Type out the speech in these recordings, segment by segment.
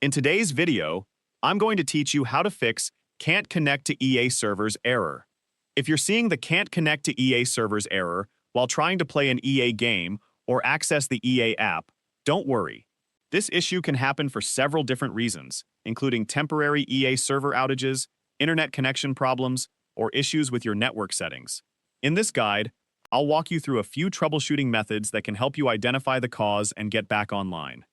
In today's video, I'm going to teach you how to fix can't connect to EA servers error. If you're seeing the can't connect to EA servers error while trying to play an EA game or access the EA app, don't worry. This issue can happen for several different reasons, including temporary EA server outages, internet connection problems, or issues with your network settings. In this guide, I'll walk you through a few troubleshooting methods that can help you identify the cause and get back online.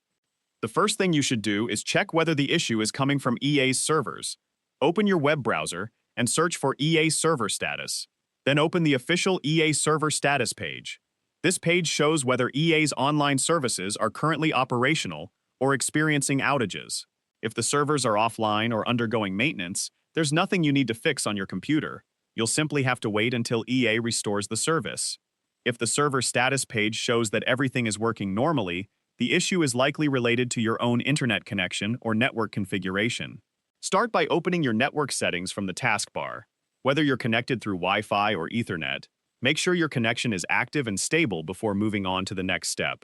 The first thing you should do is check whether the issue is coming from EA's servers. Open your web browser and search for EA server status. Then open the official EA server status page. This page shows whether EA's online services are currently operational or experiencing outages. If the servers are offline or undergoing maintenance, there's nothing you need to fix on your computer. You'll simply have to wait until EA restores the service. If the server status page shows that everything is working normally, the issue is likely related to your own internet connection or network configuration. Start by opening your network settings from the taskbar. Whether you're connected through Wi-Fi or Ethernet, make sure your connection is active and stable before moving on to the next step.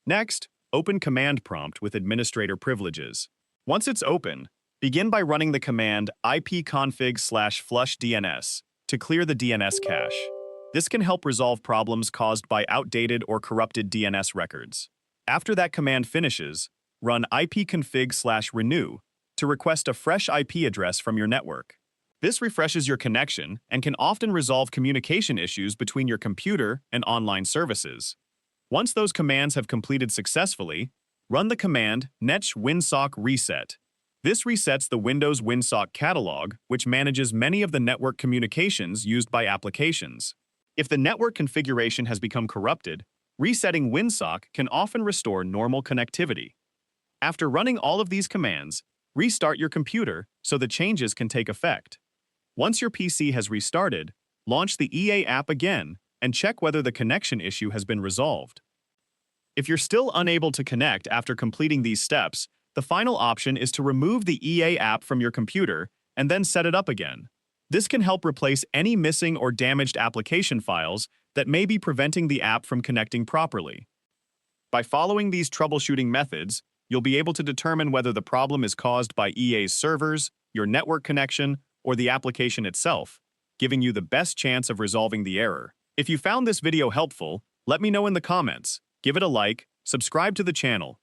Next, open Command Prompt with administrator privileges. Once it's open, begin by running the command ipconfig/flushdns to clear the DNS cache. This can help resolve problems caused by outdated or corrupted DNS records. After that command finishes, run ipconfig/renew to request a fresh IP address from your network. This refreshes your connection and can often resolve communication issues between your computer and online services. Once those commands have completed successfully, run the command netsh-winsock reset. This resets the Windows WinSock catalog, which manages many of the network communications used by applications. If the network configuration has become corrupted, resetting WinSock can often restore normal connectivity. After running all of these commands, restart your computer so the changes can take effect. Once your PC has restarted, launch the EA app again and check whether the connection issue has been resolved. If you're still unable to connect after completing these steps, the final option is to remove the EA app from your computer and then set it up again. This can help replace any missing or damaged application files that may be preventing the app from connecting properly. By following these troubleshooting methods, you'll be able to determine whether the problem is caused by EA's servers, your network connection, or the application itself, giving you the best chance of resolving the error. If you found this video helpful, let me know in the comments, give it a like, subscribe to the channel,